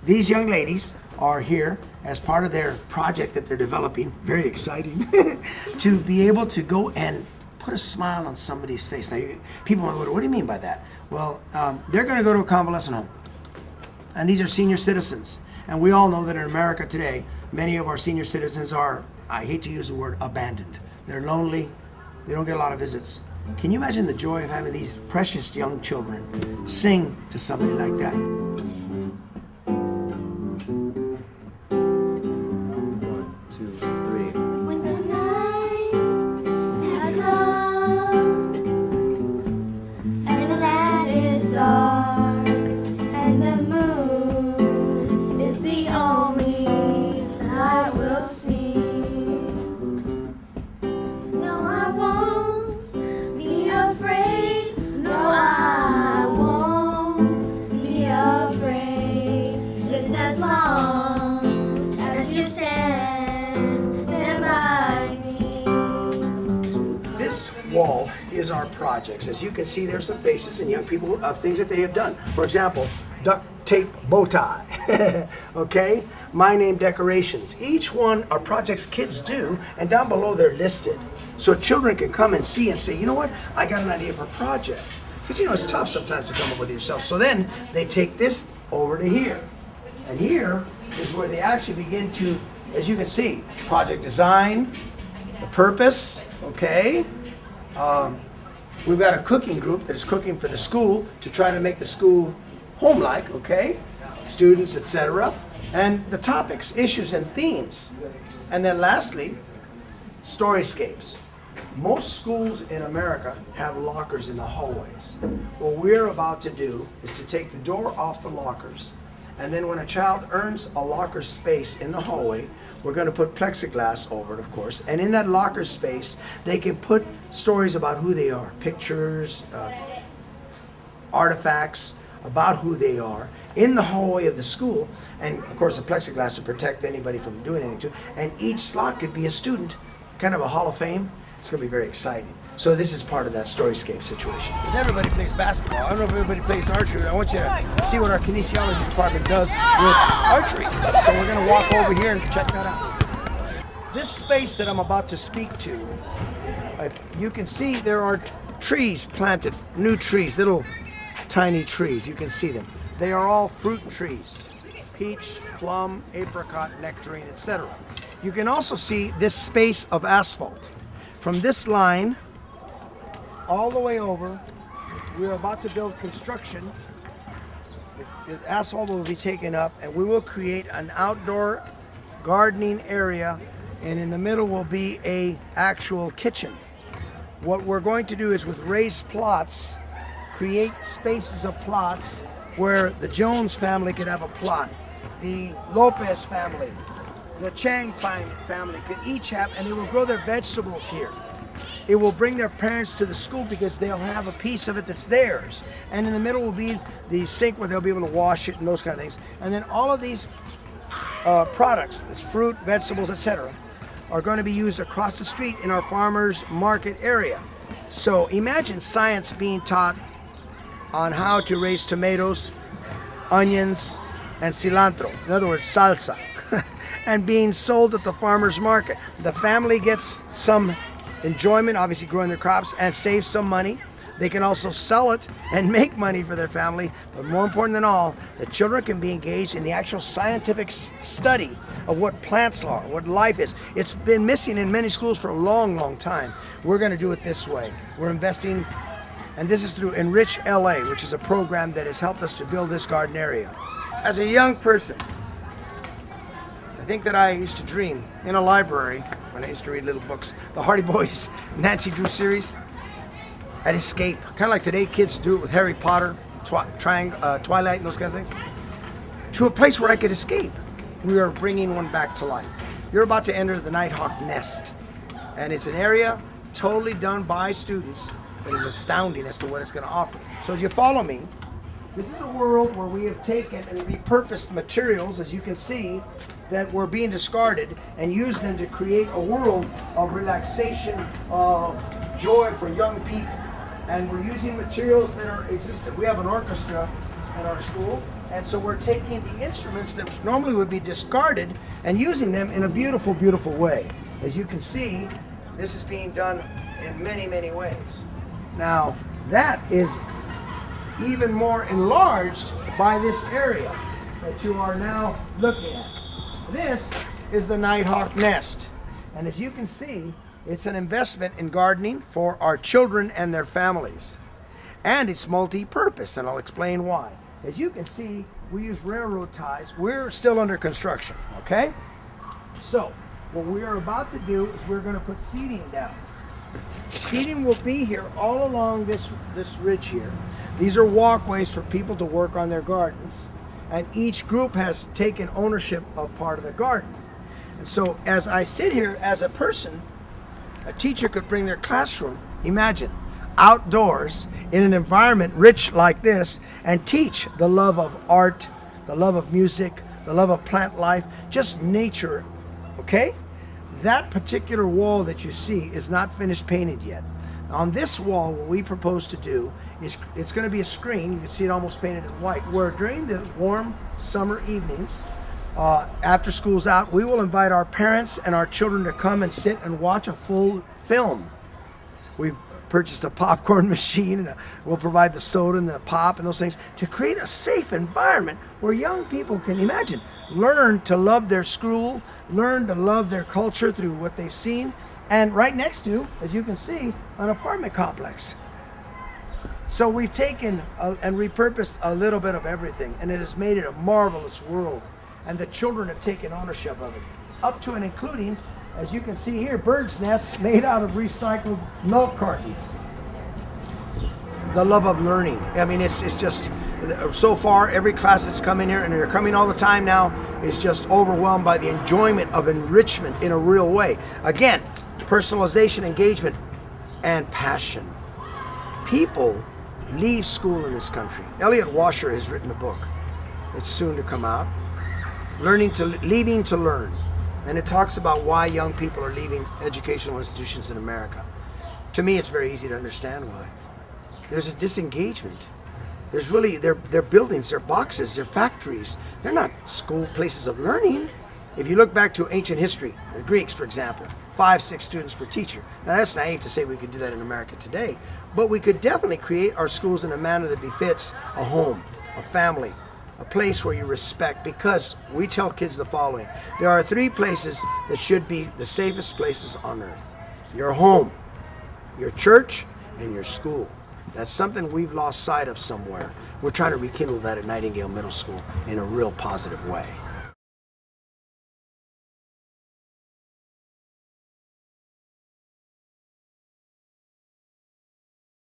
These young ladies are here as part of their project that they're developing, very exciting, to be able to go and put a smile on somebody's face. Now, people might wonder, what do you mean by that? Well, they're going to go to a convalescent home. And these are senior citizens. And we all know that in America today, many of our senior citizens are, I hate to use the word, abandoned. They're lonely. They don't get a lot of visits. Can you imagine the joy of having these precious young children sing to somebody like that? 1, 2, 3. When the night has come and the land is dark and the moon is the only light we'll see. No, I won't be afraid. No, I won't be afraid. Just as long as you stand by me. This wall is our projects. As you can see, there's some faces and young people of things that they have done. For example, duct tape bow tie, okay? My name decorations. Each one are projects kids do, and down below they're listed. So children can come and see and say, you know what, I got an idea for a project. Because you know, it's tough sometimes to come up with it yourself. So then they take this over to here. And here is where they actually begin to, as you can see, project design, the purpose, okay? We've got a cooking group that is cooking for the school to try to make the school home-like, okay? Students, etc. And the topics, issues, and themes. And then lastly, storyscapes. Most schools in America have lockers in the hallways. What we're about to do is to take the door off the lockers, and then when a child earns a locker space in the hallway, we're going to put plexiglass over it, of course, and in that locker space, they can put stories about who they are, pictures, artifacts about who they are in the hallway of the school, and of course the plexiglass to protect anybody from doing anything to it, and each slot could be a student, kind of a hall of fame. It's going to be very exciting. So this is part of that storyscape situation. Because everybody plays basketball. I don't know if everybody plays archery. I want you to see what our kinesiology department does with archery. So we're going to walk over here and check that out. This space that I'm about to speak to, you can see there are trees planted, new trees, little tiny trees. You can see them. They are all fruit trees. Peach, plum, apricot, nectarine, etc. You can also see this space of asphalt. From this line all the way over, we're about to build construction. The asphalt will be taken up and we will create an outdoor gardening area, and in the middle will be a actual kitchen. What we're going to do is with raised plots, create spaces of plots where the Jones family could have a plot, the Lopez family, the Chang family could each have, and they will grow their vegetables here. It will bring their parents to the school because they'll have a piece of it that's theirs. And in the middle will be the sink where they'll be able to wash it and those kind of things. And then all of these products, this fruit, vegetables, etc., are going to be used across the street in our farmers market area. So imagine science being taught on how to raise tomatoes, onions, and cilantro. In other words, salsa. And being sold at the farmer's market. The family gets some enjoyment, obviously growing their crops, and saves some money. They can also sell it and make money for their family. But more important than all, the children can be engaged in the actual scientific study of what plants are, what life is. It's been missing in many schools for a long, long time. We're going to do it this way. We're investing, and this is through Enrich LA, which is a program that has helped us to build this garden area. As a young person, I think that I used to dream in a library when I used to read little books, the Hardy Boys, Nancy Drew series. I'd escape, kind of like today kids do it with Harry Potter, Twilight and those kinds of things, to a place where I could escape. We are bringing one back to life. You're about to enter the Nighthawk Nest, and it's an area totally done by students that is astounding as to what it's going to offer. So as you follow me, this is a world where we have taken and repurposed materials, as you can see, that were being discarded and used them to create a world of relaxation, of joy for young people. And we're using materials that are existent. We have an orchestra at our school, And so we're taking the instruments that normally would be discarded and using them in a beautiful, beautiful way. As you can see, this is being done in many, many ways. Now, that is even more enlarged by this area that you are now looking at. This is the nighthawk nest. And as you can see, it's an investment in gardening for our children and their families. And it's multi-purpose, and I'll explain why. As you can see, we use railroad ties. We're still under construction, okay? So, what we are about to do is we're going to put seating down. The seating will be here all along this ridge here. These are walkways for people to work on their gardens, and each group has taken ownership of part of the garden. And so as I sit here as a person, a teacher could bring their classroom, imagine, outdoors in an environment rich like this, and teach the love of art, the love of music, the love of plant life, just nature, okay? That particular wall that you see is not finished painted yet. On this wall, what we propose to do is it's going to be a screen. You can see it almost painted in white, where during the warm summer evenings, after school's out, we will invite our parents and our children to come and sit and watch a full film. We've purchased a popcorn machine, and we'll provide the soda and the pop and those things to create a safe environment where young people can, imagine, learn to love their school, learn to love their culture through what they've seen, and right next to, as you can see, an apartment complex. So we've taken and repurposed a little bit of everything, and it has made it a marvelous world, and the children have taken ownership of it, up to and including, as you can see here, birds' nests made out of recycled milk cartons. The love of learning. I mean, it's just, so far, every class that's come in here, and they're coming all the time now, is just overwhelmed by the enjoyment of enrichment in a real way. Again, personalization, engagement, and passion. People leave school in this country. Elliot Washer has written a book. It's soon to come out. Leaving to learn. And it talks about why young people are leaving educational institutions in America. To me, it's very easy to understand why. There's a disengagement. There's really, they're buildings, they're boxes, they're factories. They're not school places of learning. If you look back to ancient history, the Greeks, for example, 5-6 students per teacher. Now that's naive to say we could do that in America today, but we could definitely create our schools in a manner that befits a home, a family, a place where you respect, because we tell kids the following: there are 3 places that should be the safest places on earth: your home, your church, and your school. That's something we've lost sight of somewhere. We're trying to rekindle that at Nightingale Middle School in a real positive way.